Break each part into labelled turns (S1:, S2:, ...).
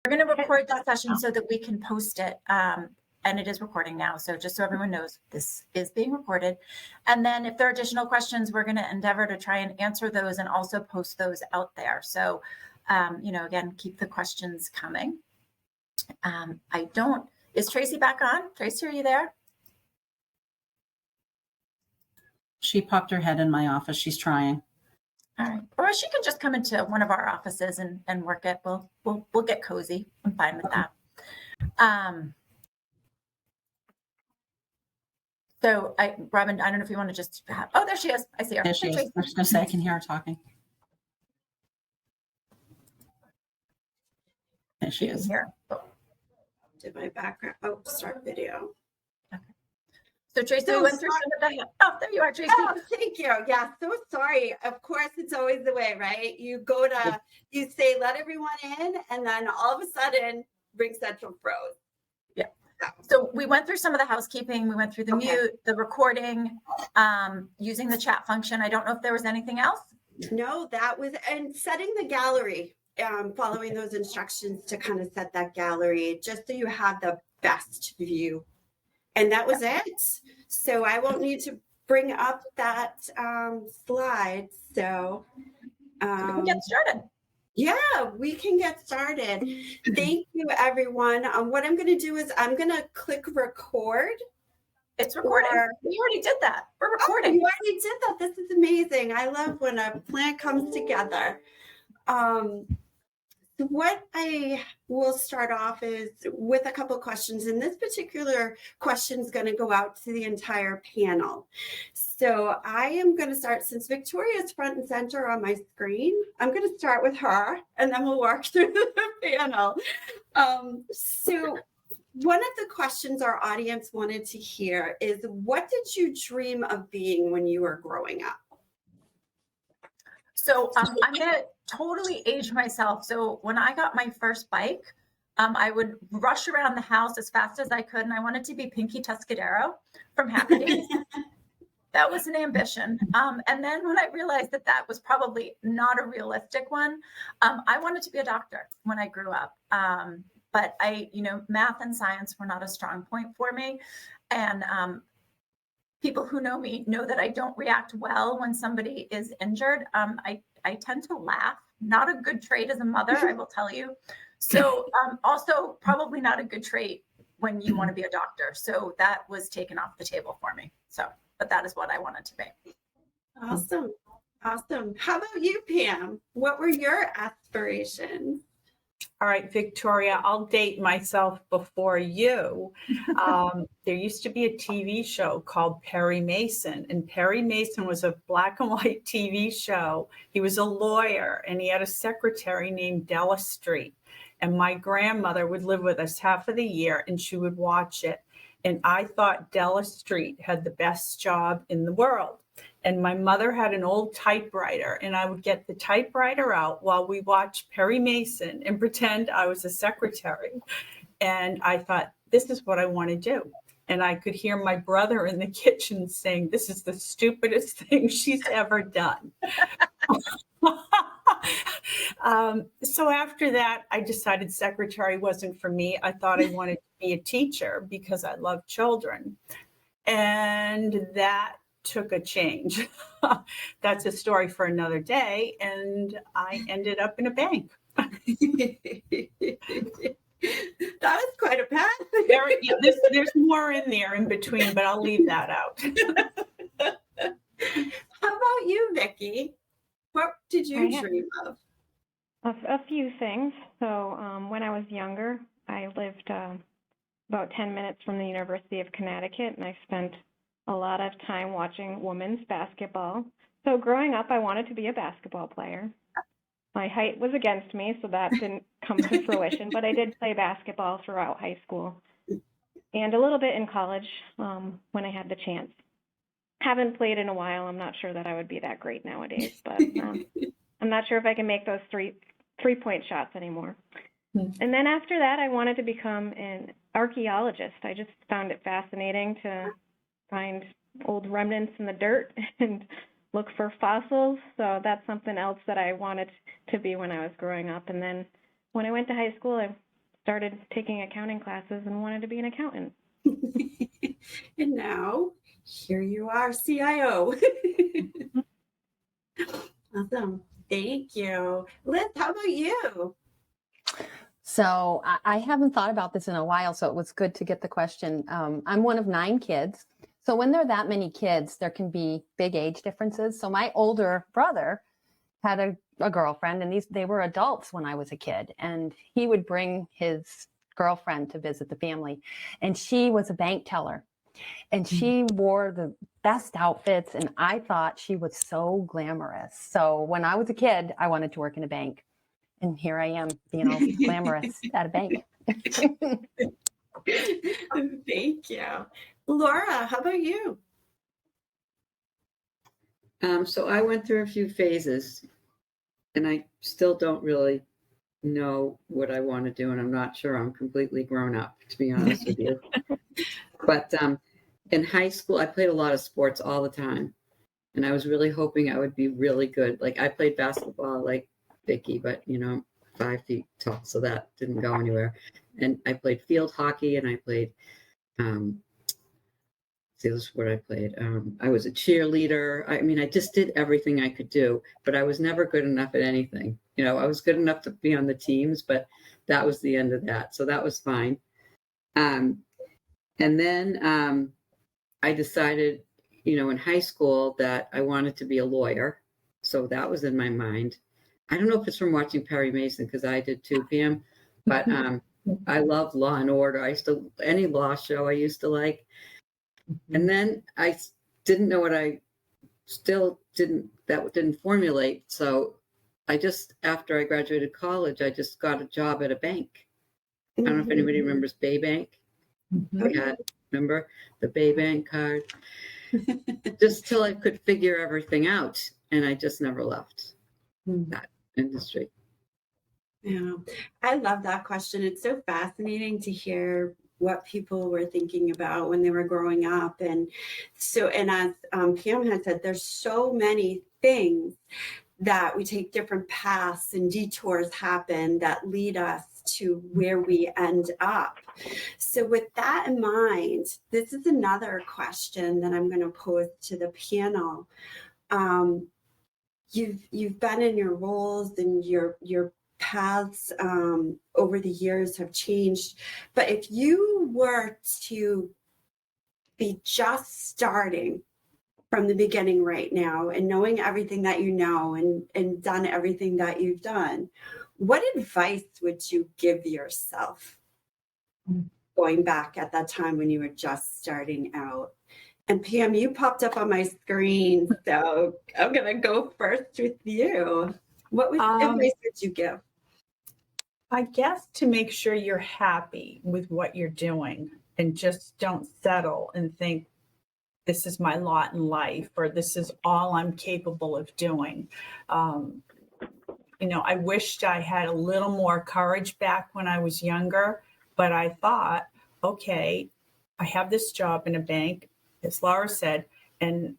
S1: We're going to record the session so that we can post it. And it is recording now. So just so everyone knows, this is being recorded. And then if there are additional questions, we're going to endeavor to try and answer those and also post those out there. So, again, keep the questions coming. Is Tracy back on? Tracy, are you there?
S2: She popped her head in my office. She's trying.
S1: All right. Or she can just come into one of our offices and work it. We'll get cozy. I'm fine with that. So, Robin, I don't know if you want to just have, there she is. I see her.
S2: There she is. I was going to say, I can hear her talking. There she is.
S1: Here.
S3: Did my background, start video.
S1: Okay. So Tracy, we went through some of the, there you are, Tracy.
S3: Oh, thank you. Yeah, so sorry. Of course, it's always the way, right? You go to, you say, let everyone in, and then all of a sudden, Ring Central froze.
S1: Yeah. So we went through some of the housekeeping. We went through the mute, the recording, using the chat function. I don't know if there was anything else.
S3: No, that was, and setting the gallery, following those instructions to kind of set that gallery, just so you have the best view. And that was it. So I won't need to bring up that slide. So
S1: we can get started.
S3: Yeah, we can get started. Thank you, everyone. What I'm going to do is I'm going to click record.
S1: It's recording. We already did that. We're recording.
S3: Oh, you already did that. This is amazing. I love when a plan comes together. What I will start off is with a couple of questions, and this particular question is going to go out to the entire panel. So I am going to start, since Victoria's front and center on my screen, I'm going to start with her, and then we'll work through the panel. So one of the questions our audience wanted to hear is, what did you dream of being when you were growing up?
S1: So I'm going to totally age myself. So when I got my first bike, I would rush around the house as fast as I could. And I wanted to be Pinky Tuscadero from Happy Days. That was an ambition. And then when I realized that that was probably not a realistic one, I wanted to be a doctor when I grew up. But math and science were not a strong point for me. And people who know me know that I don't react well when somebody is injured. I tend to laugh. Not a good trait as a mother, I will tell you. So also probably not a good trait when you want to be a doctor. So that was taken off the table for me. But that is what I wanted to be.
S3: Awesome. Awesome. How about you, Pam? What were your aspirations?
S4: All right, Victoria, I'll date myself before you. There used to be a TV show called Perry Mason, and Perry Mason was a black and white TV show. He was a lawyer, and he had a secretary named Della Street. And my grandmother would live with us half of the year, and she would watch it. And I thought Della Street had the best job in the world. And my mother had an old typewriter, and I would get the typewriter out while we watched Perry Mason and pretend I was a secretary. And I thought, this is what I want to do. And I could hear my brother in the kitchen saying, this is the stupidest thing she's ever done. So after that, I decided secretary wasn't for me. I thought I wanted to be a teacher because I love children. And that took a change. That's a story for another day. And I ended up in a bank.
S3: That was quite a path.
S4: There's more in there in between, but I'll leave that out.
S3: How about you, Vicki? What did you dream of?
S5: A few things. So when I was younger, I lived about 10 minutes from the University of Connecticut, and I spent a lot of time watching women's basketball. So growing up, I wanted to be a basketball player. My height was against me, so that didn't come to fruition, but I did play basketball throughout high school and a little bit in college when I had the chance. Haven't played in a while. I'm not sure that I would be that great nowadays, but I'm not sure if I can make those three-point shots anymore. And then after that, I wanted to become an archaeologist. I just found it fascinating to find old remnants in the dirt and look for fossils. So that's something else that I wanted to be when I was growing up. And then when I went to high school, I started taking accounting classes and wanted to be an accountant.
S3: And now here you are, CIO. Awesome. Thank you. Liz, how about you?
S6: So I haven't thought about this in a while, so it was good to get the question. I'm one of 9 kids. So when there are that many kids, there can be big age differences. So my older brother had a girlfriend, and they were adults when I was a kid. And he would bring his girlfriend to visit the family. And she was a bank teller. And she wore the best outfits, and I thought she was so glamorous. So when I was a kid, I wanted to work in a bank. And here I am being all glamorous at a bank.
S3: Thank you. Laura, how about you?
S7: So I went through a few phases, and I still don't really know what I want to do, and I'm not sure I'm completely grown up, to be honest with you. But in high school, I played a lot of sports all the time, and I was really hoping I would be really good. Like, I played basketball like Vicki, but 5 feet tall, so that didn't go anywhere. And I played field hockey, and I played this is what I played. I was a cheerleader. I mean, I just did everything I could do, but I was never good enough at anything. I was good enough to be on the teams, but that was the end of that. So that was fine. And then I decided, in high school that I wanted to be a lawyer. So that was in my mind. I don't know if it's from watching Perry Mason, because I did too, Pam, but I love Law and Order. Any law show I used to like. And then I didn't know what that didn't formulate. So after I graduated college, I just got a job at a bank. I don't know if anybody remembers Bay Bank. Remember the Bay Bank card? Just till I could figure everything out. And I just never left that industry.
S3: Yeah, I love that question. It's so fascinating to hear what people were thinking about when they were growing up. And as Pam had said, there's so many things that we take different paths and detours happen that lead us to where we end up. So with that in mind, this is another question that I'm going to pose to the panel. You've been in your roles, and your paths over the years have changed. But if you were to be just starting from the beginning right now and knowing everything that you know and done everything that you've done, what advice would you give yourself going back at that time when you were just starting out? And Pam, you popped up on my screen, so I'm going to go first with you. What advice would you give?
S4: I guess to make sure you're happy with what you're doing, and just don't settle and think this is my lot in life, or this is all I'm capable of doing. I wished I had a little more courage back when I was younger, but I thought, okay, I have this job in a bank, as Laura said, and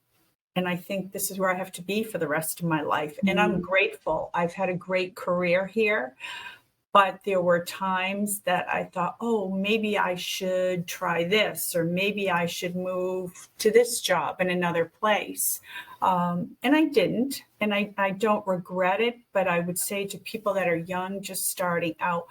S4: I think this is where I have to be for the rest of my life. And I'm grateful. I've had a great career here. But there were times that I thought, oh, maybe I should try this, or maybe I should move to this job in another place. And I didn't, and I don't regret it. But I would say to people that are young, just starting out,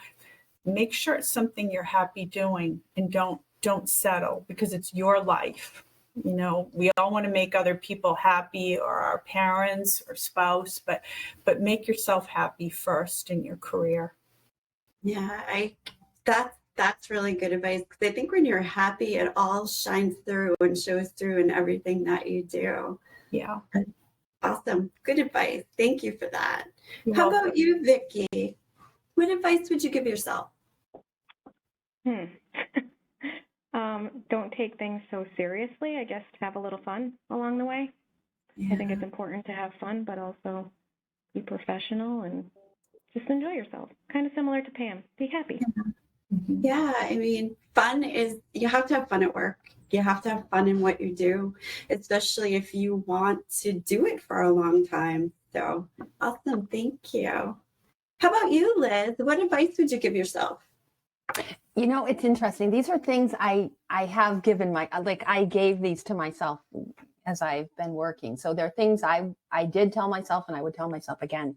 S4: make sure it's something you're happy doing, and don't settle, because it's your life. We all want to make other people happy, or our parents or spouse, but make yourself happy first in your career.
S3: Yeah, that's really good advice, because I think when you're happy, it all shines through and shows through in everything that you do.
S4: Yeah.
S3: Awesome. Good advice. Thank you for that.
S4: You're
S3: How
S4: welcome.
S3: about you, Vicki? What advice would you give yourself?
S5: Don't take things so seriously. I guess have a little fun along the way.
S3: Yeah.
S5: I think it's important to have fun, but also be professional and just enjoy yourself. Kind of similar to Pam. Be happy.
S3: Yeah, I mean, you have to have fun at work. You have to have fun in what you do, especially if you want to do it for a long time. So awesome. Thank you. How about you, Liz? What advice would you give yourself?
S6: You know, it's interesting. These are things I have given I gave these to myself as I've been working. So they're things I did tell myself, and I would tell myself again.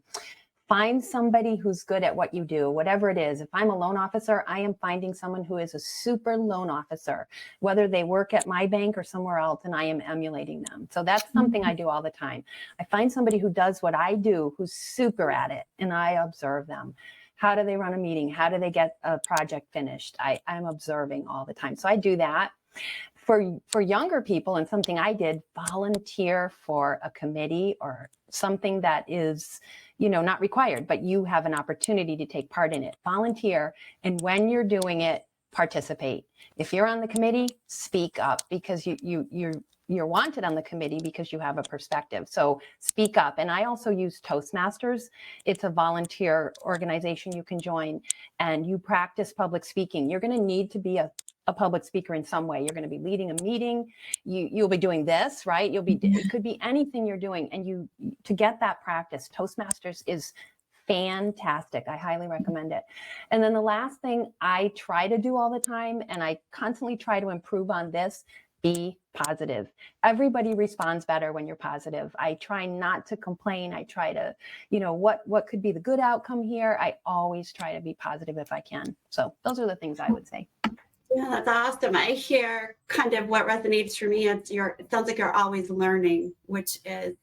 S6: Find somebody who's good at what you do, whatever it is. If I'm a loan officer, I am finding someone who is a super loan officer, whether they work at my bank or somewhere else, and I am emulating them. So that's something I do all the time. I find somebody who does what I do, who's super at it, and I observe them. How do they run a meeting? How do they get a project finished? I'm observing all the time. So I do that. For younger people, and something I did, volunteer for a committee or something that is, not required, but you have an opportunity to take part in it. Volunteer, and when you're doing it, participate. If you're on the committee, speak up, because you're wanted on the committee because you have a perspective. So speak up. And I also use Toastmasters. It's a volunteer organization you can join, and you practice public speaking. You're going to need to be a public speaker in some way. You're going to be leading a meeting. You'll be doing this, right? It could be anything you're doing. And to get that practice, Toastmasters is fantastic. I highly recommend it. And then the last thing I try to do all the time, and I constantly try to improve on this, be positive. Everybody responds better when you're positive. I try not to complain. I try to, what could be the good outcome here? I always try to be positive if I can. So those are the things I would say.
S3: Yeah, that's awesome. I hear kind of what resonates for me. It sounds like you're always learning, which is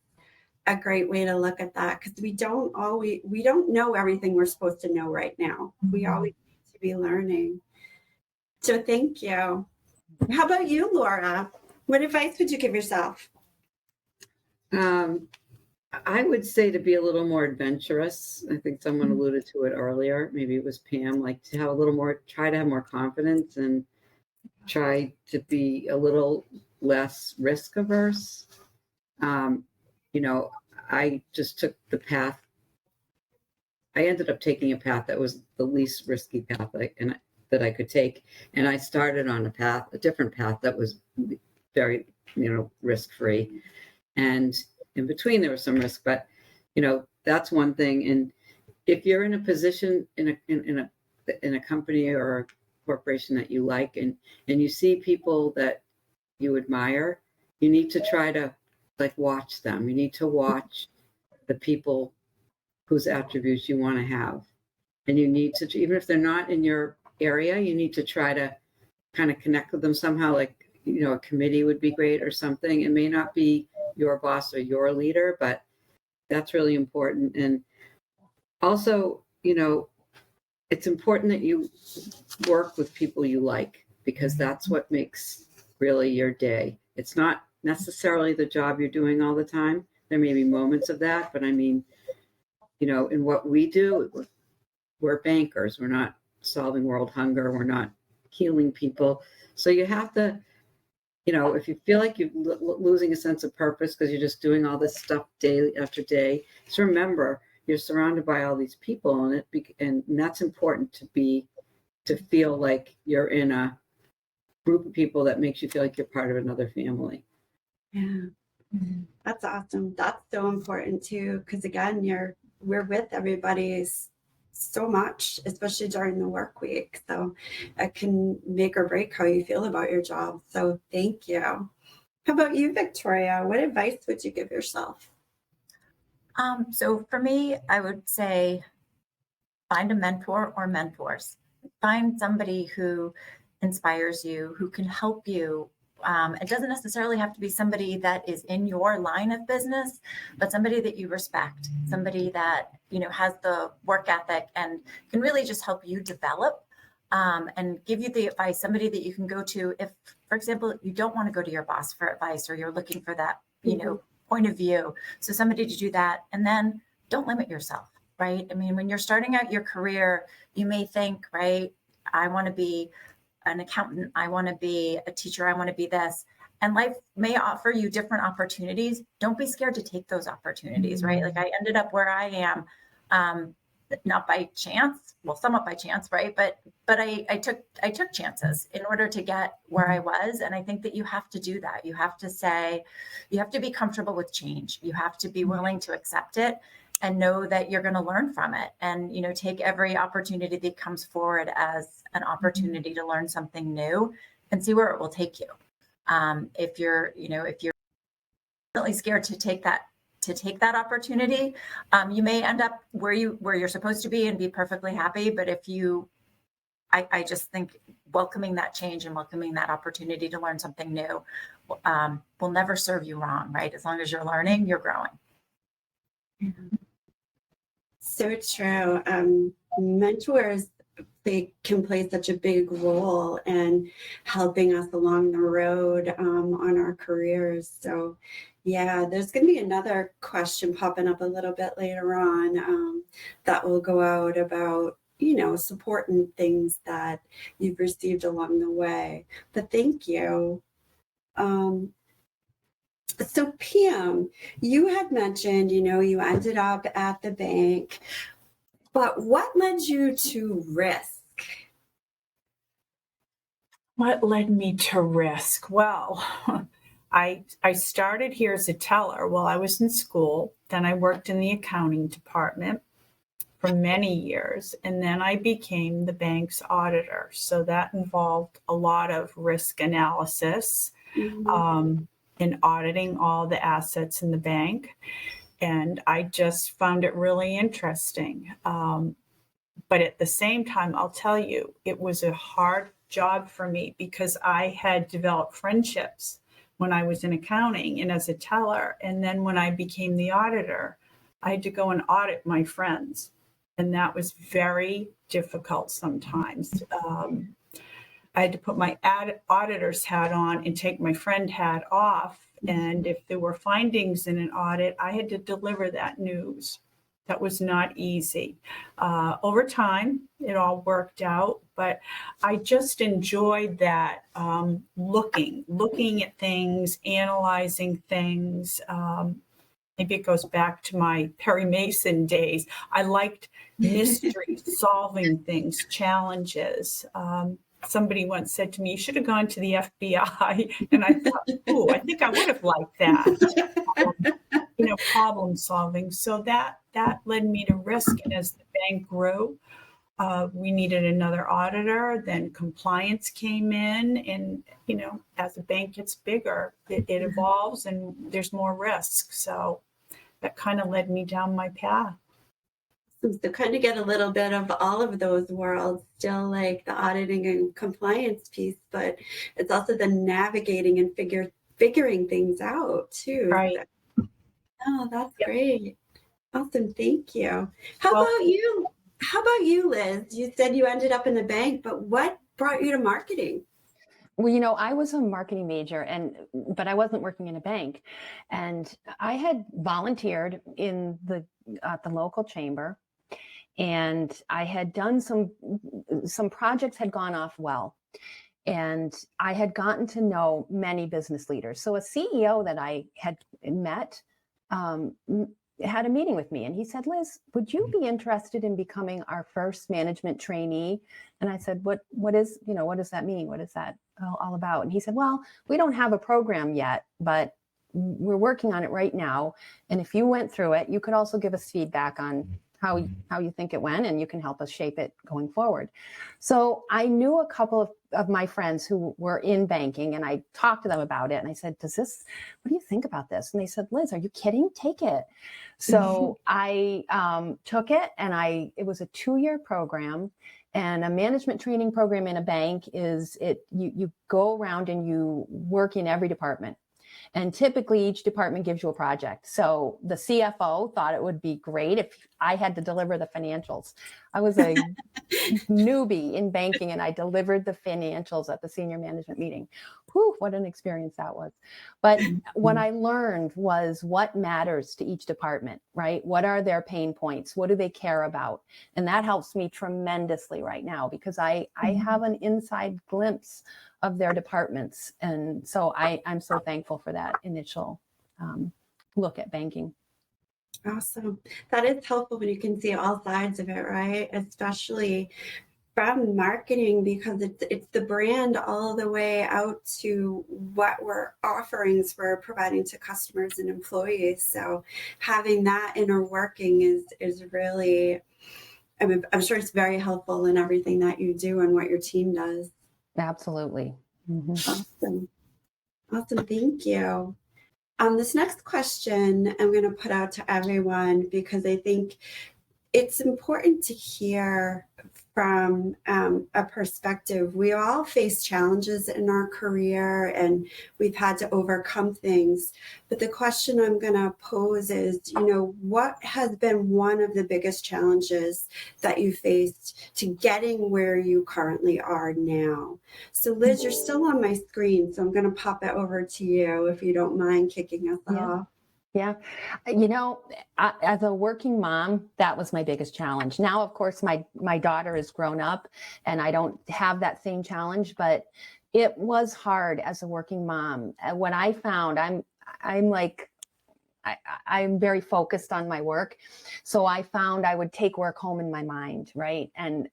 S3: a great way to look at that, because we don't know everything we're supposed to know right now. We always need to be learning. So thank you. How about you, Laura? What advice would you give yourself?
S7: I would say to be a little more adventurous. I think someone alluded to it earlier. Maybe it was Pam, like to have try to have more confidence and try to be a little less risk averse. I just took the path. I ended up taking a path that was the least risky path that I could take. And I started on a different path that was very, risk-free. And in between there was some risk, but that's one thing. And if you're in a position in a company or a corporation that you like, and you see people that you admire, you need to try to watch them. You need to watch the people whose attributes you want to have, and you need to, even if they're not in your area, you need to try to kind of connect with them somehow. A committee would be great or something. It may not be your boss or your leader, but that's really important. And also, it's important that you work with people you like, because that's what makes really your day. It's not necessarily the job you're doing all the time. There may be moments of that, but I mean, in what we do, we're bankers. We're not solving world hunger. We're not healing people. So you have to, if you feel like you're losing a sense of purpose because you're just doing all this stuff day after day, just remember you're surrounded by all these people, and that's important to feel like you're in a group of people that makes you feel like you're part of another family.
S3: Yeah, that's awesome. That's so important too, because again, we're with everybody so much, especially during the work week. So it can make or break how you feel about your job. So thank you. How about you, Victoria? What advice would you give yourself?
S1: So for me, I would say find a mentor or mentors. Find somebody who inspires you, who can help you. It doesn't necessarily have to be somebody that is in your line of business, but somebody that you respect, somebody that, has the work ethic and can really just help you develop and give you the advice, somebody that you can go to if, for example, you don't want to go to your boss for advice, or you're looking for that, point of view. So somebody to do that. And then don't limit yourself, right? I mean, when you're starting out your career, you may think, right, I want to be an accountant, I want to be a teacher, I want to be this. And life may offer you different opportunities. Don't be scared to take those opportunities, right? Like I ended up where I am, not by chance, well, somewhat by chance, right? But I took chances in order to get where I was. And I think that you have to do that. You have to be comfortable with change. You have to be willing to accept it. know that you're going to learn from it, and take every opportunity that comes forward as an opportunity to learn something new and see where it will take you. If you're really scared to take that opportunity, you may end up where you're supposed to be and be perfectly happy. But I just think welcoming that change and welcoming that opportunity to learn something new will never serve you wrong, right? As long as you're learning, you're growing.
S3: So true. Mentors, they can play such a big role in helping us along the road on our careers. So yeah, there's going to be another question popping up a little bit later on that will go out about support and things that you've received along the way. But thank you. So Pam, you had mentioned, you ended up at the bank, but what led you to risk?
S4: What led me to risk? Well, I started here as a teller while I was in school. Then I worked in the accounting department for many years, and then I became the bank's auditor. So that involved a lot of risk analysis in auditing all the assets in the bank. And I just found it really interesting. But at the same time, I'll tell you, it was a hard job for me because I had developed friendships when I was in accounting and as a teller. And then when I became the auditor, I had to go and audit my friends. And that was very difficult sometimes. I had to put my auditor's hat on and take my friend hat off. And if there were findings in an audit, I had to deliver that news. That was not easy. Over time, it all worked out, but I just enjoyed that looking at things, analyzing things. Maybe it goes back to my Perry Mason days. I liked mystery, solving things, challenges. Somebody once said to me, "You should have gone to the FBI." And I thought, "Oh, I think I would have liked that." Problem solving. So that led me to risk. And as the bank grew, we needed another auditor. Then compliance came in, and as the bank gets bigger, it evolves and there's more risk. So that kind of led me down my path.
S3: So kind of get a little bit of all of those worlds, still like the auditing and compliance piece, but it's also the navigating and figuring things out too.
S4: Right.
S3: Oh, that's great. Awesome. Thank you. How about you? How about you, Liz? You said you ended up in the bank, but what brought you to marketing?
S6: Well, I was a marketing major, but I wasn't working in a bank, and I had volunteered in at the local chamber, and I had done some projects had gone off well, and I had gotten to know many business leaders. So a CEO that I had met had a meeting with me, and he said, "Liz, would you be interested in becoming our first management trainee?" And I said, what does that mean? What is that all about? And he said, "Well, we don't have a program yet, but we're working on it right now. And if you went through it, you could also give us feedback on how you think it went, and you can help us shape it going forward." So I knew a couple of my friends who were in banking, and I talked to them about it. And I said, what do you think about this? And they said, "Liz, are you kidding? Take it." So I took it, and it was a 2-year program. And a management training program in a bank you go around and you work in every department. And typically each department gives you a project. So the CFO thought it would be great if I had to deliver the financials. I was a newbie in banking, and I delivered the financials at the senior management meeting. Whew, what an experience that was. But what I learned was what matters to each department, right? What are their pain points? What do they care about? And that helps me tremendously right now, because I have an inside glimpse of their departments. And so I'm so thankful for that initial look at banking.
S3: Awesome. That is helpful when you can see all sides of it, right? Especially from marketing, because it's the brand all the way out to what offerings we're providing to customers and employees. So having that inner working is really, I mean, I'm sure it's very helpful in everything that you do and what your team does.
S6: Absolutely. Mm-hmm.
S3: Awesome. Thank you. This next question I'm going to put out to everyone, because I think it's important to hear from a perspective. We all face challenges in our career and we've had to overcome things. But the question I'm going to pose is, what has been one of the biggest challenges that you faced to getting where you currently are now? So Liz, you're still on my screen, so I'm going to pop it over to you if you don't mind kicking us off.
S6: Yeah. As a working mom, that was my biggest challenge. Now, of course, my daughter is grown up and I don't have that same challenge, but it was hard as a working mom. When I found I'm very focused on my work. So I found I would take work home in my mind, right? And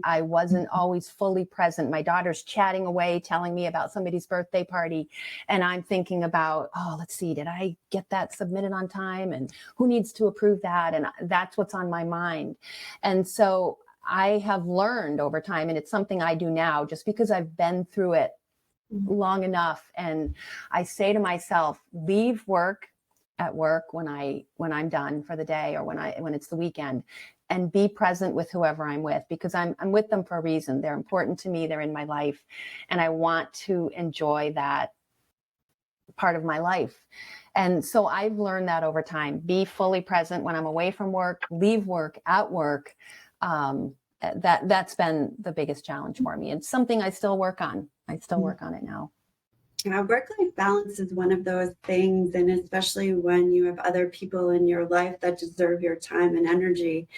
S6: I wasn't always fully present. My daughter's chatting away, telling me about somebody's birthday party. And I'm thinking about, let's see, did I get that submitted on time? And who needs to approve that? And that's what's on my mind. And so I have learned over time, and it's something I do now just because I've been through it long enough. And I say to myself, leave work at work when I'm done for the day, or when it's the weekend, and be present with whoever I'm with, because I'm with them for a reason. They're important to me. They're in my life, and I want to enjoy that part of my life. And so I've learned that over time. Be fully present when I'm away from work, leave work at work. That's been the biggest challenge for me. It's something I still work on. I still work on it now.
S3: Work-life balance is one of those things, and especially when you have other people in your life that deserve your time and energy,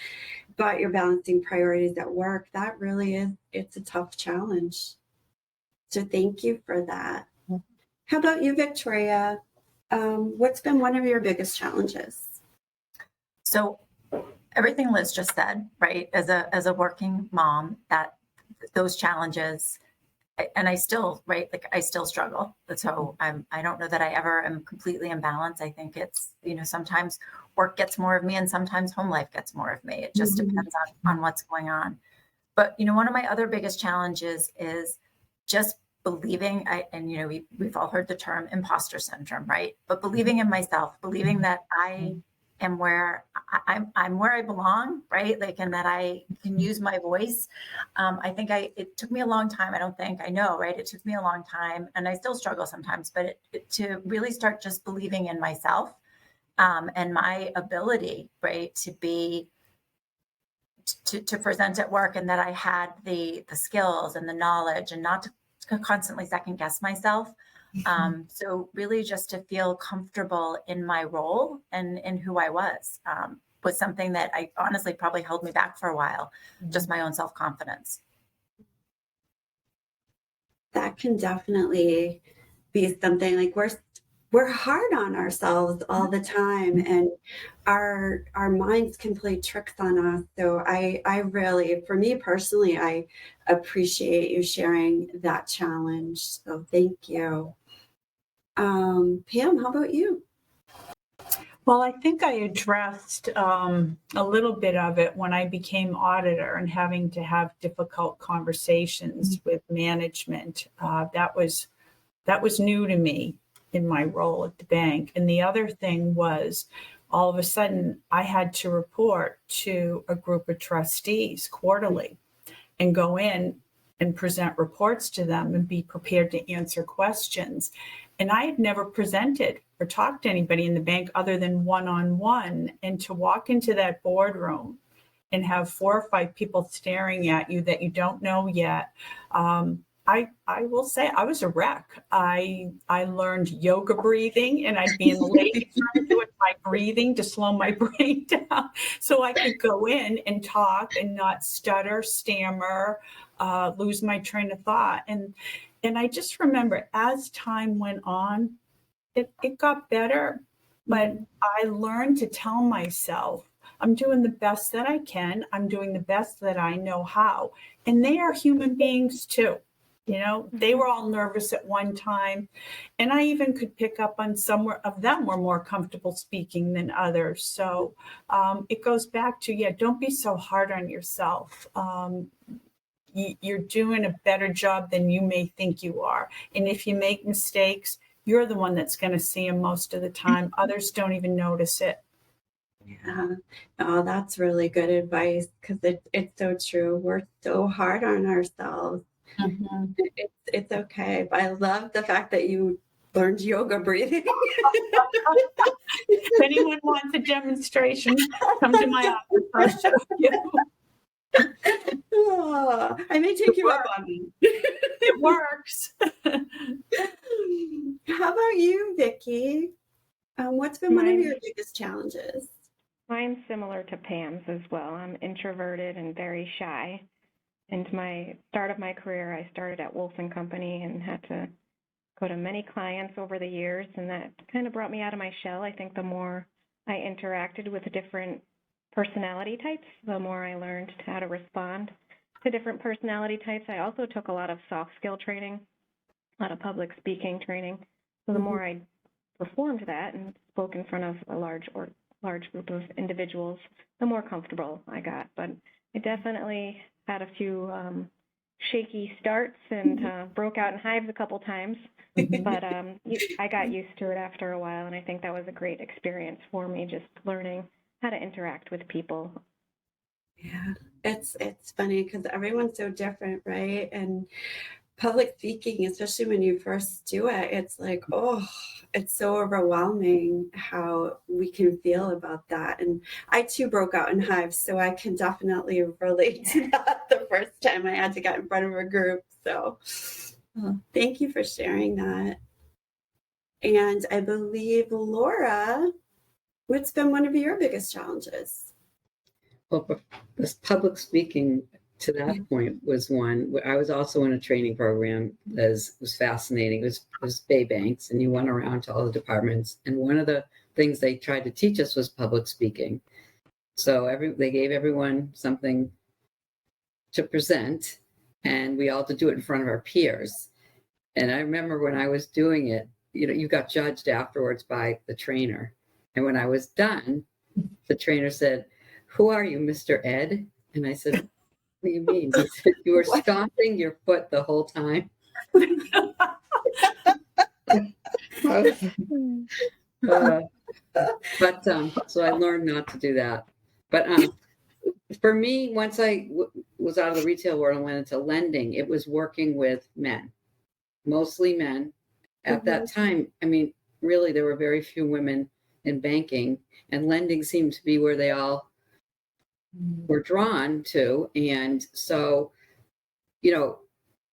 S3: but you're balancing priorities at work, that really it's a tough challenge. So thank you for that. How about you, Victoria? What's been one of your biggest challenges?
S1: So everything Liz just said, right? As a working mom, that those challenges, and I still, right, like I still struggle. So I don't know that I ever am completely in balance. I think it's, sometimes work gets more of me and sometimes home life gets more of me. It just depends on what's going on. But, one of my other biggest challenges is just believing, we've all heard the term imposter syndrome, right? But believing in myself, believing that I am where I'm where I belong, right? Like, and that I can use my voice. I think it took me a long time. I know, right? It took me a long time, and I still struggle sometimes, but to really start just believing in myself, and my ability, right, to present at work, and that I had the skills and the knowledge, and not to constantly second guess myself. So really just to feel comfortable in my role and in who I was something that I honestly probably held me back for a while, just my own self-confidence.
S3: That can definitely be something. Like we're hard on ourselves all the time, and our minds can play tricks on us. So I really, for me personally, I appreciate you sharing that challenge. So thank you. Pam, how about you?
S4: Well, I think I addressed a little bit of it when I became auditor and having to have difficult conversations with management. That was new to me in my role at the bank. And the other thing was, all of a sudden, I had to report to a group of trustees quarterly and go in and present reports to them and be prepared to answer questions. And I had never presented or talked to anybody in the bank other than one-on-one. And to walk into that boardroom and have 4 or 5 people staring at you that you don't know yet, I will say I was a wreck. I learned yoga breathing, and I'd be in the ladies' room doing my breathing to slow my brain down so I could go in and talk and not stutter, stammer, lose my train of thought. And I just remember as time went on, it got better, but I learned to tell myself, I'm doing the best that I can. I'm doing the best that I know how. And they are human beings too. You know, they were all nervous at one time. And I even could pick up on some of them were more comfortable speaking than others. So it goes back to, yeah, don't be so hard on yourself. You're doing a better job than you may think you are. And if you make mistakes, you're the one that's going to see them most of the time. Others don't even notice it.
S3: Yeah. Oh, that's really good advice, because it's so true. We're so hard on ourselves.
S4: Mm-hmm.
S3: It's okay. But I love the fact that you learned yoga breathing.
S4: If anyone wants a demonstration, come to my office. I'll show you.
S3: Oh, I may take you up on it.
S4: It works.
S3: How about you, Vicki? What's been one of your biggest challenges?
S5: Mine's similar to Pam's as well. I'm introverted and very shy. And my start of my career, I started at Wolf & Company and had to go to many clients over the years, and that kind of brought me out of my shell. I think the more I interacted with different personality types, the more I learned how to respond to different personality types. I also took a lot of soft skill training, a lot of public speaking training. So the more I performed that and spoke in front of a large group of individuals, the more comfortable I got. But I definitely had a few shaky starts and broke out in hives a couple times. But I got used to it after a while, and I think that was a great experience for me, just learning how to interact with people.
S3: Yeah, it's funny because everyone's so different, right? And public speaking, especially when you first do it, it's like, oh, it's so overwhelming how we can feel about that. And I too broke out in hives, so I can definitely relate to that the first time I had to get in front of a group. So thank you for sharing that. And I believe, Laura, what's been one of your biggest challenges?
S7: Well, this public speaking to that point was one. I was also in a training program that was fascinating. It was Bay Banks, and you went around to all the departments. And one of the things they tried to teach us was public speaking. So they gave everyone something to present, and we all had to do it in front of our peers. And I remember when I was doing it, you got judged afterwards by the trainer. And when I was done, the trainer said, "Who are you, Mr. Ed?" And I said, "What do you mean?" He said, "You were stomping your foot the whole time." So I learned not to do that. But for me, once I was out of the retail world and went into lending, it was working with men, mostly men. At that time, I mean, really, there were very few women in banking, and lending seemed to be where they all were drawn to. And so,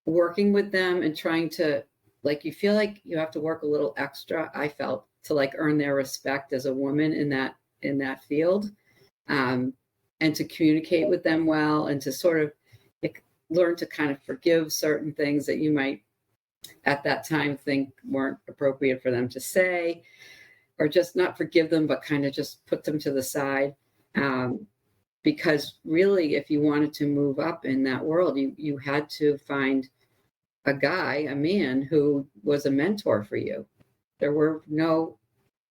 S7: working with them and trying to, you feel like you have to work a little extra, I felt, to earn their respect as a woman in that field, and to communicate with them well, and to sort of learn to kind of forgive certain things that you might at that time think weren't appropriate for them to say, or just not forgive them, but kind of just put them to the side. Because really, if you wanted to move up in that world, you had to find a man who was a mentor for you. There were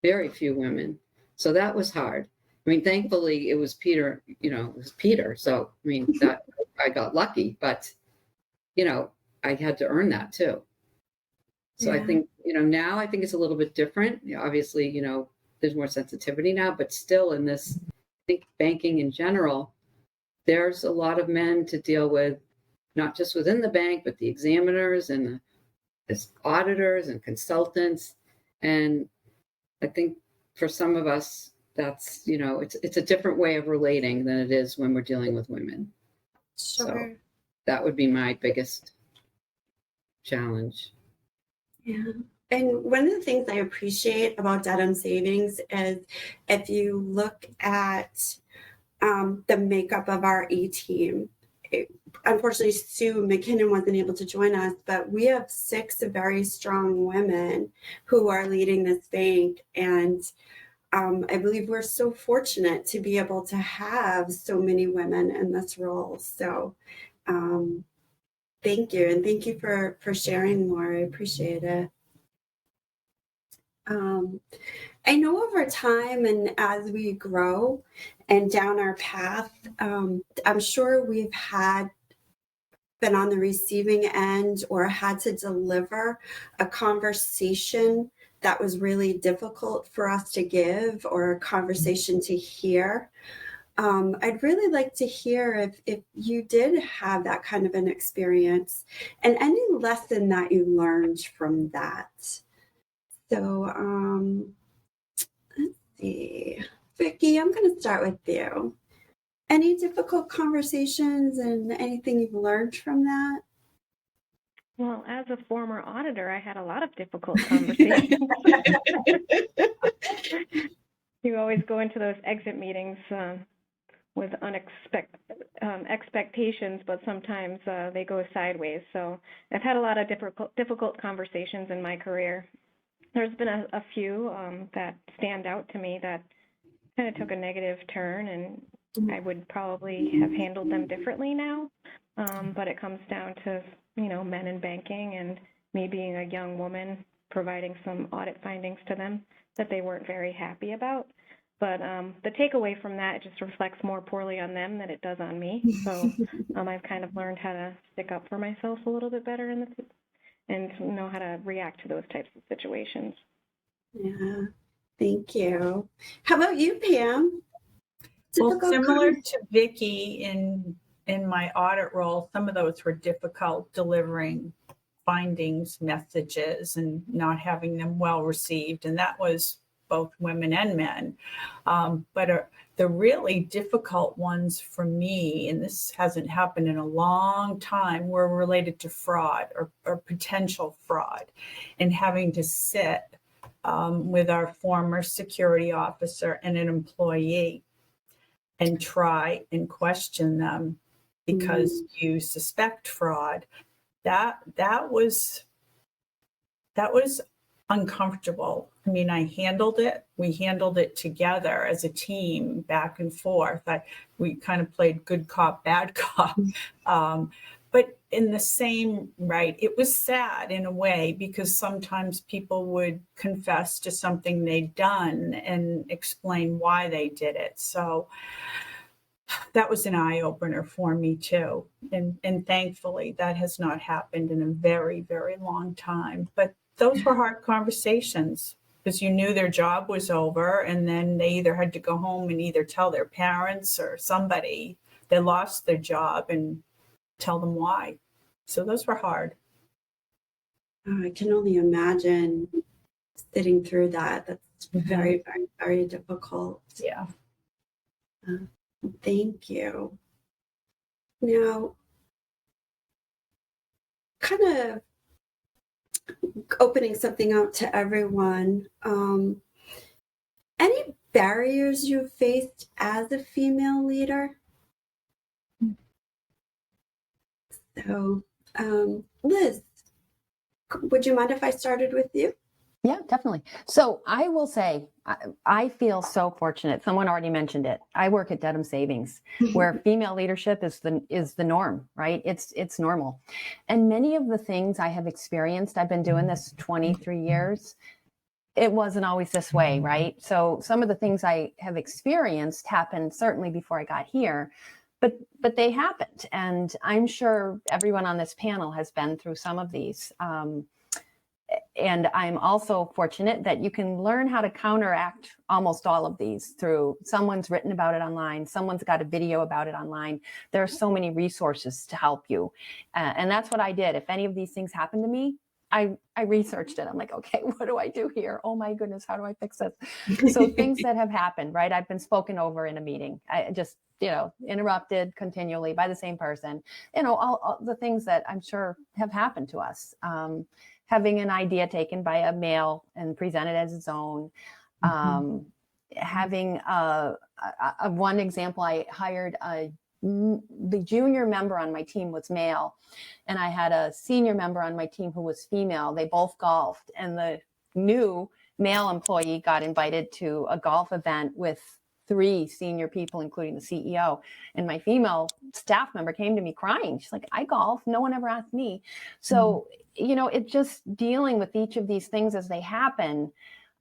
S7: very few women. So that was hard. I mean, thankfully it was Peter, So, I mean, that I got lucky, but, I had to earn that too. So I think, now I think it's a little bit different. Obviously, there's more sensitivity now, but still in this, I think banking in general, there's a lot of men to deal with, not just within the bank, but the examiners and the auditors and consultants. And I think for some of us, that's, it's a different way of relating than it is when we're dealing with women.
S3: Sure.
S7: So that would be my biggest challenge.
S3: Yeah. And one of the things I appreciate about Dedham Savings is if you look at the makeup of our A-team, unfortunately, Sue McKinnon wasn't able to join us, but we have 6 very strong women who are leading this bank. And I believe we're so fortunate to be able to have so many women in this role. So thank you. And thank you for sharing more. I appreciate it. I know over time and as we grow and down our path, I'm sure we've been on the receiving end or had to deliver a conversation that was really difficult for us to give or a conversation to hear. I'd really like to hear if you did have that kind of an experience and any lesson that you learned from that. So let's see. Vicki, I'm going to start with you. Any difficult conversations and anything you've learned from that?
S5: Well, as a former auditor, I had a lot of difficult conversations. You always go into those exit meetings with expectations, but sometimes they go sideways. So I've had a lot of difficult conversations in my career. There's been a few that stand out to me that kind of took a negative turn, and I would probably have handled them differently now. But it comes down to, men in banking and me being a young woman providing some audit findings to them that they weren't very happy about. But the takeaway from that, it just reflects more poorly on them than it does on me. So I've kind of learned how to stick up for myself a little bit better and know how to react to those types of situations.
S3: Yeah, thank you. How about you, Pam?
S4: Well, similar to Vicki in my audit role, some of those were difficult, delivering findings, messages, and not having them well received. And that was both women and men. But the really difficult ones for me, and this hasn't happened in a long time, were related to fraud or potential fraud, and having to sit with our former security officer and an employee and try and question them because you suspect fraud. That was uncomfortable. I mean, I handled it. We handled it together as a team, back and forth. We kind of played good cop, bad cop. But in the same right, it was sad in a way because sometimes people would confess to something they'd done and explain why they did it. So that was an eye-opener for me too. And thankfully that has not happened in a very, very long time. But those were hard conversations because you knew their job was over and then they either had to go home and either tell their parents or somebody they lost their job and tell them why. So those were hard.
S3: Oh, I can only imagine sitting through that. That's very, very, very difficult.
S4: Yeah.
S3: Thank you. Now, kind of opening something out to everyone, any barriers you faced as a female leader? So, Liz, would you mind if I started with you?
S6: Yeah, definitely. So I will say, I feel so fortunate. Someone already mentioned it. I work at Dedham Savings, where female leadership is the norm, right? It's normal. And many of the things I have experienced, I've been doing this 23 years. It wasn't always this way, right? So some of the things I have experienced happened certainly before I got here, but they happened. And I'm sure everyone on this panel has been through some of these. And I'm also fortunate that you can learn how to counteract almost all of these through someone's written about it online. Someone's got a video about it online. There are so many resources to help you. And that's what I did. If any of these things happened to me, I researched it. I'm like, okay, what do I do here? Oh my goodness, how do I fix this? So things that have happened, right? I've been spoken over in a meeting. I just, interrupted continually by the same person. All the things that I'm sure have happened to us. Having an idea taken by a male and presented as its own. Having one example, I hired the junior member on my team was male, and I had a senior member on my team who was female. They both golfed, and the new male employee got invited to a golf event with 3 senior people, including the CEO. And my female staff member came to me crying. She's like, I golf. No one ever asked me. So, it just dealing with each of these things as they happen,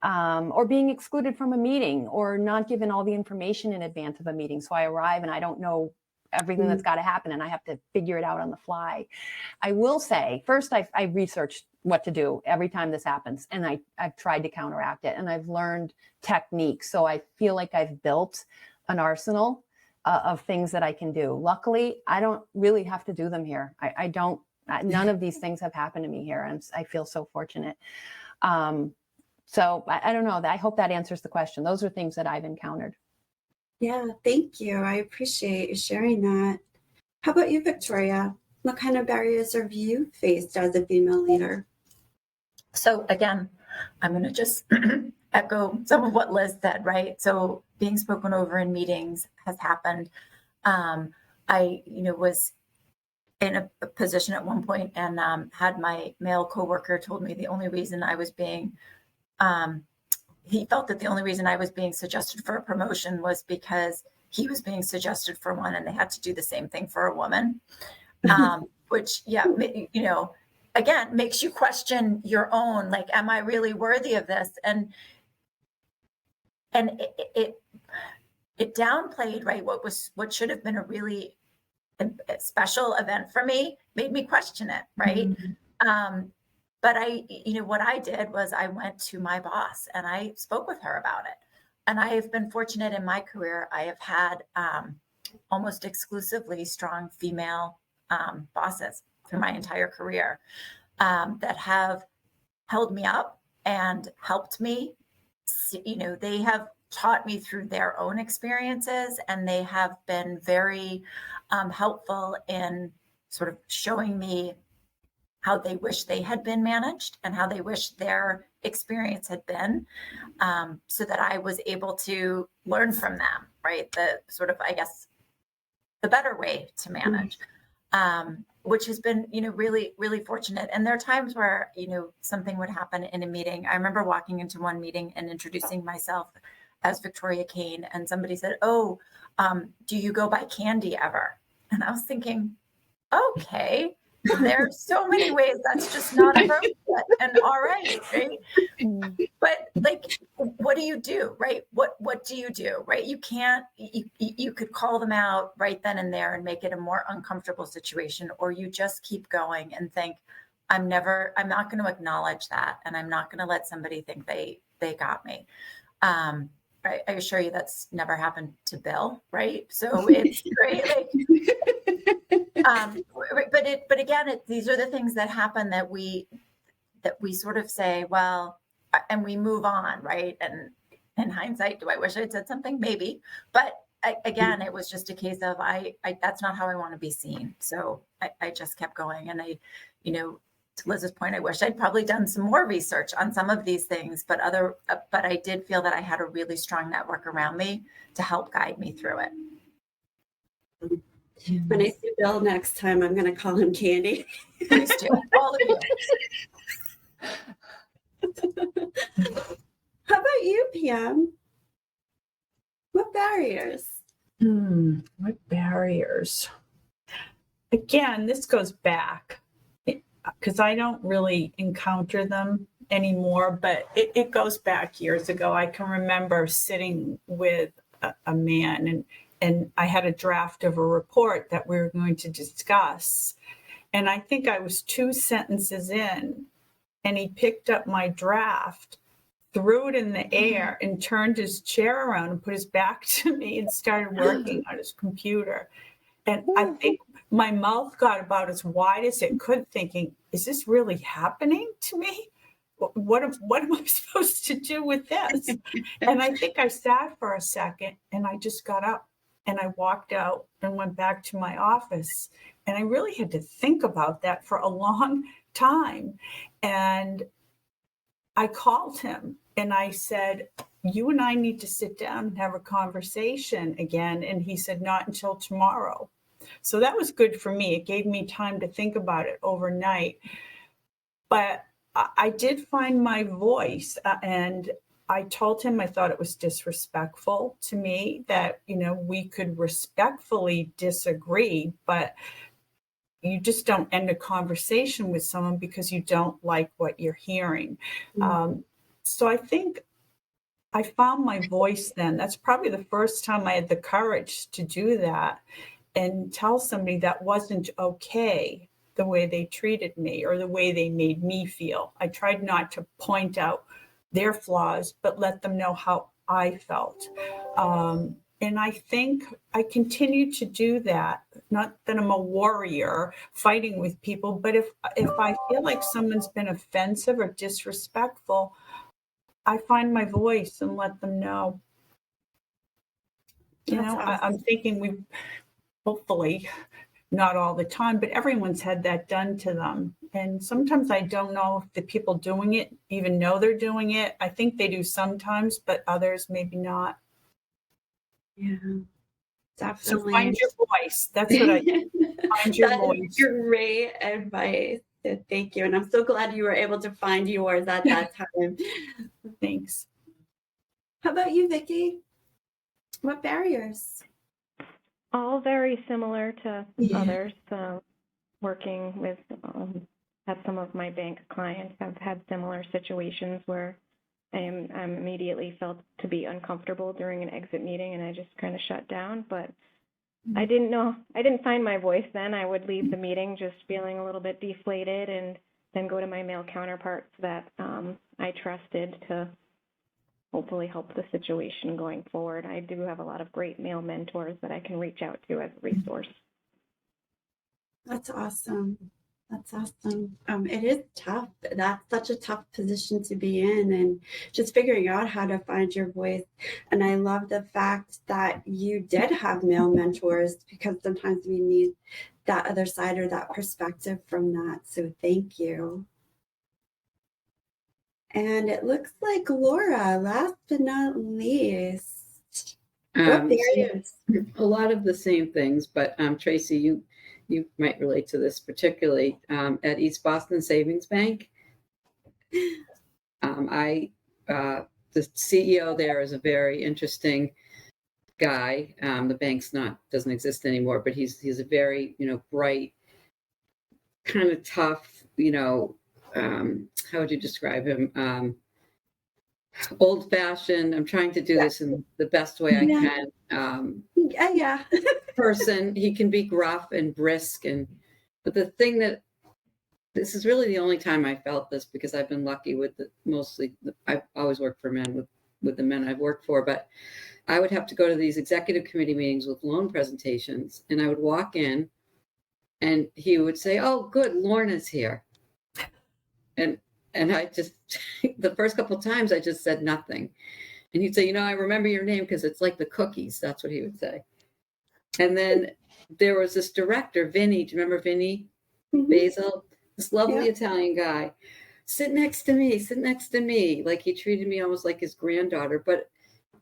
S6: or being excluded from a meeting or not given all the information in advance of a meeting. So I arrive and I don't know everything that's got to happen and I have to figure it out on the fly. I will say, first, I researched what to do every time this happens. And I've tried to counteract it, and I've learned techniques. So I feel like I've built an arsenal of things that I can do. Luckily, I don't really have to do them here. I don't, none of these things have happened to me here. And I feel so fortunate. So I don't know. I hope that answers the question. Those are things that I've encountered.
S3: Yeah, thank you. I appreciate you sharing that. How about you, Victoria? What kind of barriers have you faced as a female leader?
S1: So again, I'm going to just echo some of what Liz said, right? So being spoken over in meetings has happened. I, was in a position at one point and had my male coworker told me the only reason I was being, he felt that the only reason I was being suggested for a promotion was because he was being suggested for one and they had to do the same thing for a woman. Which, again, makes you question your own, like, am I really worthy of this? And it downplayed, right, what should have been a really special event for me, made me question it, right? But what I did was I went to my boss and I spoke with her about it. And I have been fortunate in my career. I have had almost exclusively strong female bosses through my entire career that have held me up and helped me. They have taught me through their own experiences, and they have been very helpful in sort of showing me how they wish they had been managed and how they wish their experience had been, so that I was able to learn from them, right? The sort of, I guess, the better way to manage. Which has been, really, really fortunate. And there are times where, something would happen in a meeting. I remember walking into one meeting and introducing myself as Victoria Kane, and somebody said, "Oh, do you go by Candy ever?" And I was thinking, okay, there's so many ways that's just not appropriate and all right? But like, what do you do, right? What do you do, right? You can't, you could call them out right then and there and make it a more uncomfortable situation, or you just keep going and think, I'm not going to acknowledge that. And I'm not going to let somebody think they got me. I assure you that's never happened to Bill, right? So it's great. But again, these are the things that happen that we sort of say, well, and we move on, right? And in hindsight, do I wish I'd said something? Maybe, but again, it was just a case of that's not how I want to be seen. So I just kept going, and to Liz's point, I wish I'd probably done some more research on some of these things, but I did feel that I had a really strong network around me to help guide me through it.
S3: When I see Bill next time, I'm going to call him Candy.
S1: Please do, all of you.
S3: How about you, PM? What barriers?
S4: What barriers? Again, this goes back because I don't really encounter them anymore, but it goes back years ago. I can remember sitting with a man and I had a draft of a report that we were going to discuss. And I think I was 2 sentences in, and he picked up my draft, threw it in the air, and turned his chair around and put his back to me and started working on his computer. And I think my mouth got about as wide as it could, thinking, is this really happening to me? What am I supposed to do with this? And I think I sat for a second, and I just got up and I walked out and went back to my office. And I really had to think about that for a long time. And I called him and I said, you and I need to sit down and have a conversation again. And he said, not until tomorrow. So that was good for me. It gave me time to think about it overnight. But I did find my voice, and I told him I thought it was disrespectful to me that, we could respectfully disagree, but you just don't end a conversation with someone because you don't like what you're hearing. So I think I found my voice then. That's probably the first time I had the courage to do that and tell somebody that wasn't okay, the way they treated me or the way they made me feel. I tried not to point out their flaws, but let them know how I felt. And I think I continue to do that. Not that I'm a warrior fighting with people, but if I feel like someone's been offensive or disrespectful, I find my voice and let them know. I'm thinking we hopefully not all the time, but everyone's had that done to them. And sometimes I don't know if the people doing it even know they're doing it. I think they do sometimes, but others maybe not.
S3: Yeah, definitely.
S4: So find your voice. That's what I find your voice.
S3: Great advice. So thank you. And I'm so glad you were able to find yours at that time.
S4: Thanks.
S3: How about you, Vicki? What barriers?
S5: All very similar to others. Working with at some of my bank clients, I've had similar situations where I'm immediately felt to be uncomfortable during an exit meeting, and I just kind of shut down. But I didn't find my voice then. I would leave the meeting just feeling a little bit deflated, and then go to my male counterparts that I trusted to hopefully help the situation going forward. I do have a lot of great male mentors that I can reach out to as a resource.
S3: That's awesome. That's awesome. It is tough. That's such a tough position to be in, and just figuring out how to find your voice. And I love the fact that you did have male mentors, because sometimes we need that other side or that perspective from that. So thank you. And it looks like Laura, last but not least. What barriers?
S7: A lot of the same things, but Tracy, you might relate to this particularly at East Boston Savings Bank. The CEO there is a very interesting guy. The bank's doesn't exist anymore, but he's a very bright, kind of tough. How would you describe him? Old-fashioned. I'm trying to do this in the best way I can.
S3: Yeah.
S7: Person. He can be gruff and brisk, but the thing that this is really the only time I felt this, because I've been lucky with I've always worked for men with the men I've worked for, but I would have to go to these executive committee meetings with loan presentations, and I would walk in and he would say, "Oh, good, Lorna's here." And I just, the first couple of times I just said nothing. And he'd say, "I remember your name because it's like the cookies." That's what he would say. And then there was this director, Vinny. Do you remember Vinny? Bissell? This lovely Italian guy. Sit next to me. Like, he treated me almost like his granddaughter. But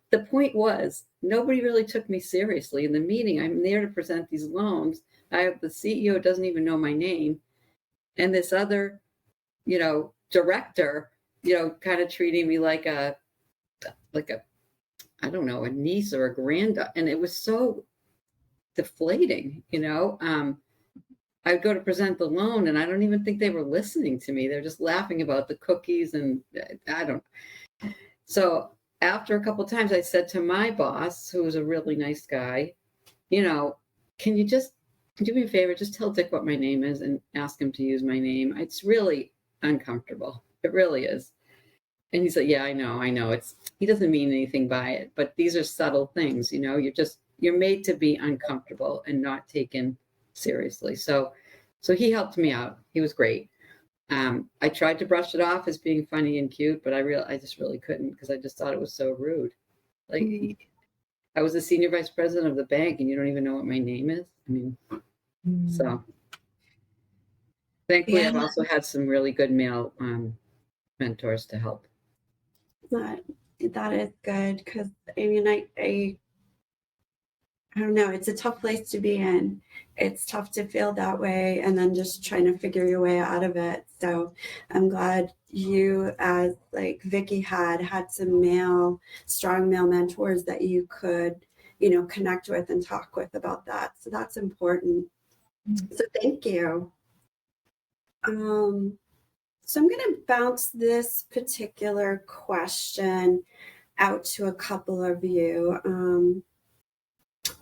S7: the point was, nobody really took me seriously in the meeting. I'm there to present these loans. The CEO doesn't even know my name. And this other, director, kind of treating me like a, I don't know, a niece or a granddaughter. And it was so deflating, I would go to present the loan and I don't even think they were listening to me. They're just laughing about the cookies, and I don't. So after a couple of times, I said to my boss, who was a really nice guy, can you just do me a favor? Just tell Dick what my name is and ask him to use my name. It's really uncomfortable. It really is. And he said, "Yeah, I know. He doesn't mean anything by it, but these are subtle things, you're made to be uncomfortable and not taken seriously." So he helped me out. He was great. I tried to brush it off as being funny and cute, but I just really couldn't, because I just thought it was so rude. Like, I was the senior vice president of the bank and you don't even know what my name is. So thankfully I've also had some really good male mentors to help.
S3: That is good, because I I don't know, it's a tough place to be in. It's tough to feel that way and then just trying to figure your way out of it. So I'm glad you, as like Vicki had some strong male mentors that you could, connect with and talk with about that. So that's important. So thank you. So I'm going to bounce this particular question out to a couple of you.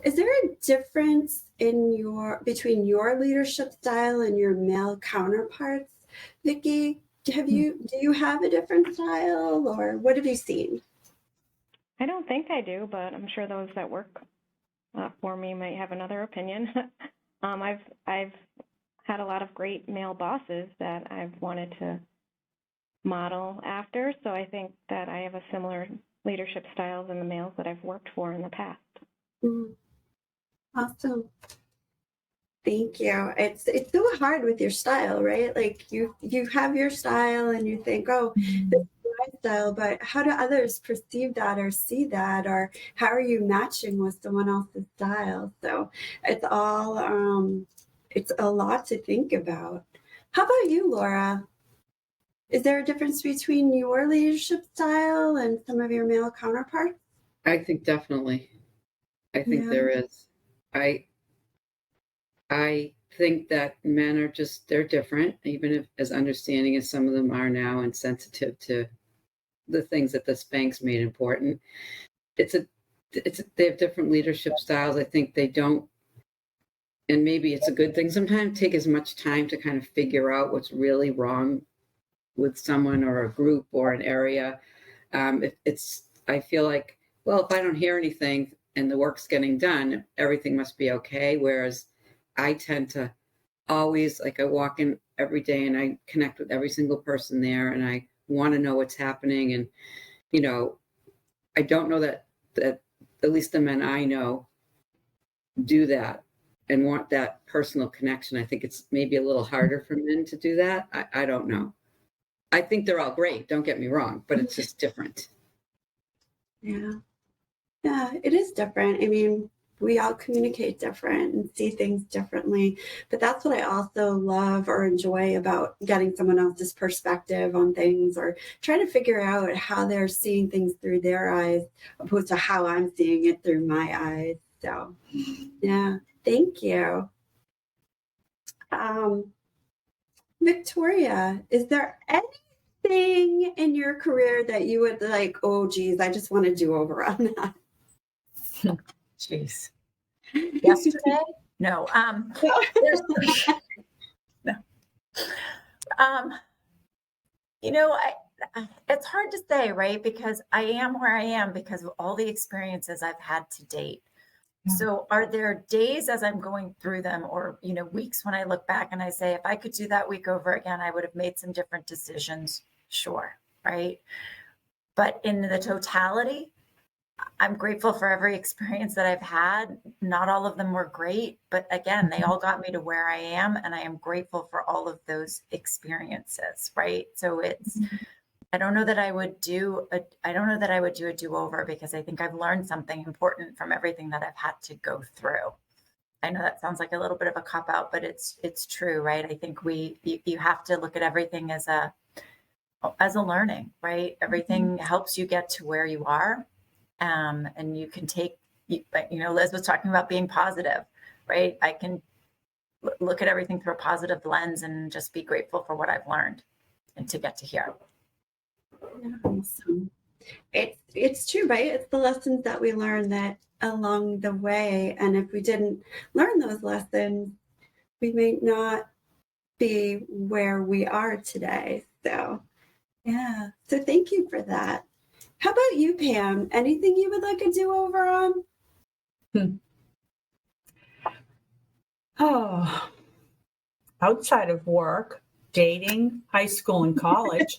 S3: Is there a difference between your leadership style and your male counterparts? Vicki, do you have a different style, or what have you seen?
S5: I don't think I do, but I'm sure those that work for me might have another opinion. I've had a lot of great male bosses that I've wanted to model after, so I think that I have a similar leadership style than the males that I've worked for in the past.
S3: Mm. Awesome. Thank you. It's so hard with your style, right? Like you have your style and you think, oh, this is my style, but how do others perceive that or see that, or how are you matching with someone else's style? So it's all it's a lot to think about. How about you, Laura? Is there a difference between your leadership style and some of your male counterparts?
S7: I think definitely. I think
S3: Yeah.
S7: there is. I think that men are they're different, even if as understanding as some of them are now and sensitive to the things that the Spanx made important. They have different leadership styles. I think they don't, and maybe it's a good thing sometimes, take as much time to kind of figure out what's really wrong with someone or a group or an area. I feel like, well, if I don't hear anything and the work's getting done, everything must be okay. Whereas I tend to always, like, I walk in every day and I connect with every single person there and I want to know what's happening. And, I don't know that at least the men I know do that and want that personal connection. I think it's maybe a little harder for men to do that. I don't know. I think they're all great, don't get me wrong, but it's just different.
S3: Yeah. Yeah, it is different. I mean, we all communicate different and see things differently, but that's what I also love or enjoy about getting someone else's perspective on things or trying to figure out how they're seeing things through their eyes opposed to how I'm seeing it through my eyes. So, yeah, thank you. Victoria, is there anything in your career that you would like, oh, geez, I just want to do over on that?
S1: Jeez. Yesterday? No. There's, no. It's hard to say, right? Because I am where I am because of all the experiences I've had to date. So are there days as I'm going through them or, weeks when I look back and I say, if I could do that week over again, I would have made some different decisions. Sure. Right. But in the totality, I'm grateful for every experience that I've had. Not all of them were great, but again, they all got me to where I am. And I am grateful for all of those experiences. Right. So I don't know that I would do a do-over because I think I've learned something important from everything that I've had to go through. I know that sounds like a little bit of a cop-out, but it's true, right? I think you have to look at everything as a learning, right? Everything helps you get to where you are. And you can take, Liz was talking about being positive, right? I can look at everything through a positive lens and just be grateful for what I've learned and to get to here.
S3: Awesome. It's true, right? It's the lessons that we learn that along the way. And if we didn't learn those lessons, we may not be where we are today. So, yeah. So thank you for that. How about you, Pam? Anything you would like a do-over on?
S4: Oh, outside of work, dating, high school and college.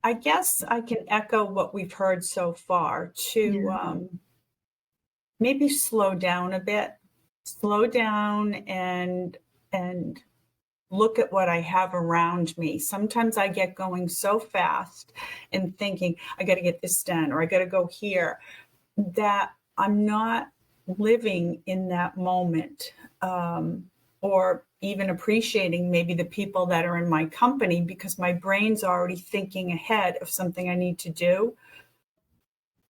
S4: I guess I can echo what we've heard so far to maybe slow down a bit, and look at what I have around me. Sometimes I get going so fast and thinking, I got to get this done, or I got to go here, that I'm not living in that moment, or even appreciating maybe the people that are in my company, because my brain's already thinking ahead of something I need to do.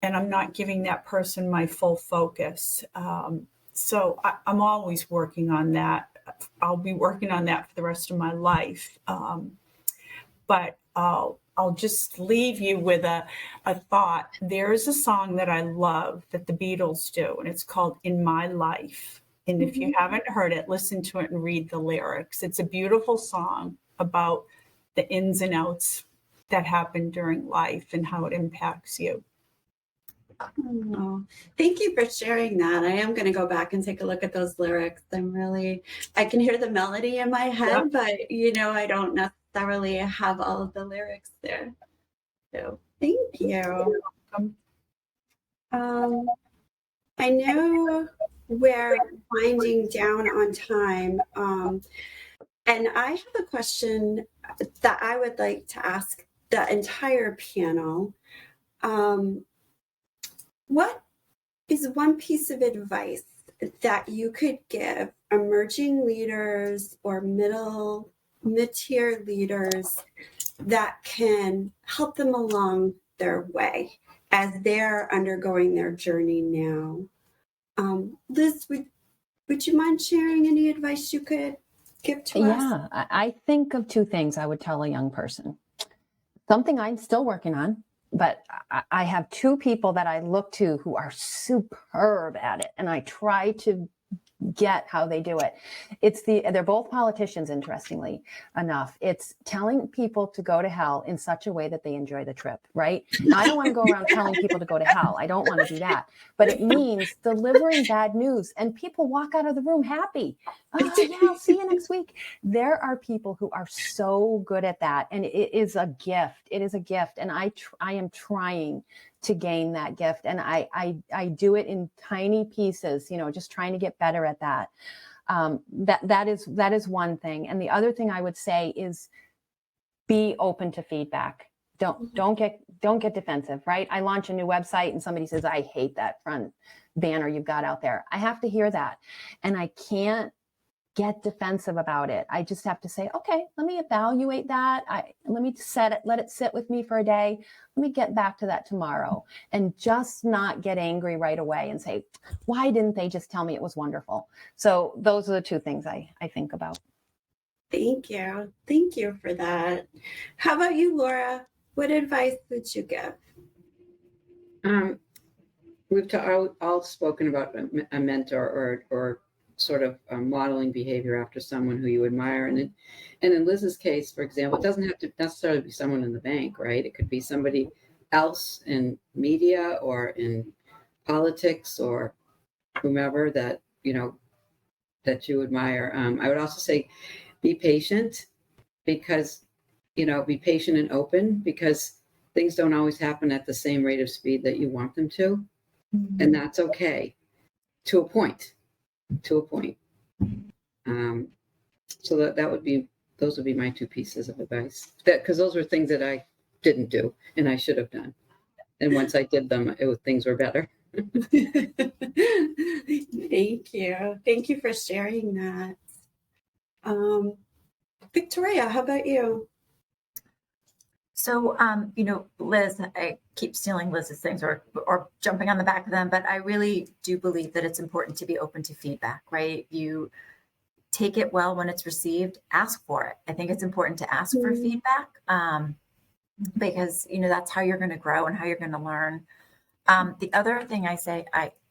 S4: And I'm not giving that person my full focus. So I'm always working on that. I'll be working on that for the rest of my life. But I'll just leave you with a thought. There is a song that I love that the Beatles do, and it's called In My Life. And if you haven't heard it, listen to it and read the lyrics. It's a beautiful song about the ins and outs that happen during life and how it impacts you.
S3: Oh, thank you for sharing that. I am going to go back and take a look at those lyrics. I can hear the melody in my head, but I don't necessarily have all of the lyrics there. So thank you. I know we're winding down on time. And I have a question that I would like to ask the entire panel. What is one piece of advice that you could give emerging leaders or mid-tier leaders that can help them along their way as they're undergoing their journey now? Liz, would you mind sharing any advice you could give to us?
S6: Yeah, I think of two things I would tell a young person. Something I'm still working on, but I have two people that I look to who are superb at it, and I try to get how they do it. They're both politicians, interestingly enough. It's telling people to go to hell in such a way that they enjoy the trip, right? Now, I don't want to go around telling people to go to hell. I don't want to do that. But it means delivering bad news and people walk out of the room happy. Oh, yeah, I'll see you next week. There are people who are so good at that. And it is a gift. It is a gift. And I am trying to gain that gift. And I do it in tiny pieces, just trying to get better at that. That is one thing. And the other thing I would say is be open to feedback. Don't get defensive, right? I launch a new website and somebody says, I hate that front banner you've got out there. I have to hear that. And I can't get defensive about it. I just have to say, okay, let me evaluate that. Let it sit with me for a day. Let me get back to that tomorrow, and just not get angry right away and say, why didn't they just tell me it was wonderful? So those are the two things I think about.
S3: Thank you. Thank you for that. How about you, Laura? What advice would you give?
S7: We've all spoken about a mentor or sort of modeling behavior after someone who you admire. And in Liz's case, for example, it doesn't have to necessarily be someone in the bank, right? It could be somebody else in media or in politics or whomever that you admire. I would also say be patient, because be patient and open, because things don't always happen at the same rate of speed that you want them to. Mm-hmm. And that's okay to a point. So those would be my two pieces of advice, because those were things that I didn't do and I should have done. And once I did them, things were better.
S3: Thank you. Thank you for sharing that. Victoria, how about you?
S1: So, Liz, I keep stealing Liz's things or jumping on the back of them, but I really do believe that it's important to be open to feedback, right? You take it well when it's received, ask for it. I think it's important to ask for feedback because, that's how you're going to grow and how you're going to learn. The other thing I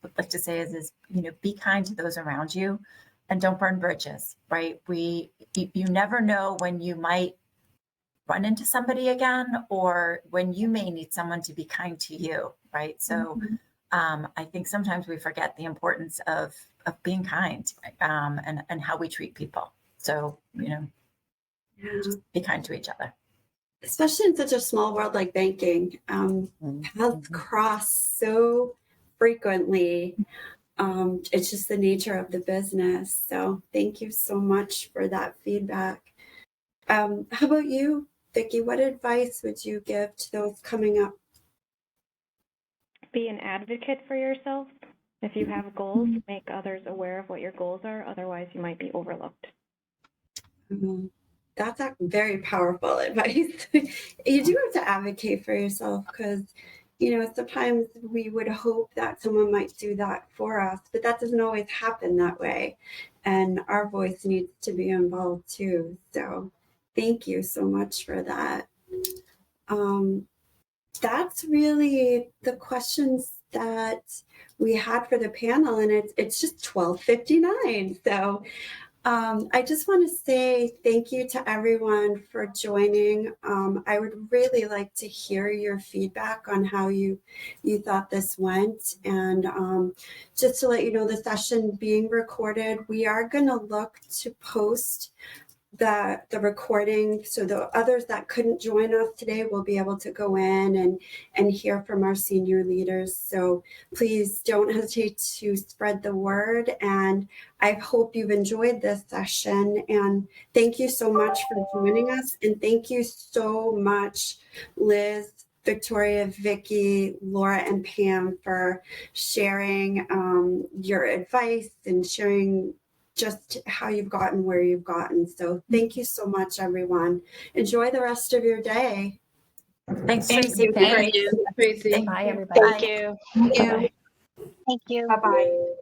S1: would like to say is, be kind to those around you and don't burn bridges, right? You never know when you might run into somebody again, or when you may need someone to be kind to you, right? So I think sometimes we forget the importance of being kind and how we treat people. So, just be kind to each other.
S3: Especially in such a small world like banking, paths cross so frequently. It's just the nature of the business. So thank you so much for that feedback. How about you, Vicki? What advice would you give to those coming up?
S5: Be an advocate for yourself. If you have goals, make others aware of what your goals are. Otherwise, you might be overlooked.
S3: That's a very powerful advice. You do have to advocate for yourself because, sometimes we would hope that someone might do that for us, but that doesn't always happen that way. And our voice needs to be involved too. So thank you so much for that. That's really the questions that we had for the panel, and it's just 12:59. So I just want to say thank you to everyone for joining. I would really like to hear your feedback on how you thought this went. And just to let you know, the session being recorded, we are going to look to post the recording, so the others that couldn't join us today will be able to go in and hear from our senior leaders. So please don't hesitate to spread the word, and I hope you've enjoyed this session. And thank you so much for joining us, and thank you so much, Liz, Victoria, Vicki, Laura, and Pam, for sharing your advice and sharing just how you've gotten where you've gotten. So thank you so much, everyone. Enjoy the rest of your day.
S1: Thanks,
S4: Thank
S1: Tracy.
S4: you.
S6: Thank
S7: you, Tracy.
S6: Bye, everybody.
S8: Thank you.
S3: Thank you.
S8: Thank you.
S4: Bye-bye.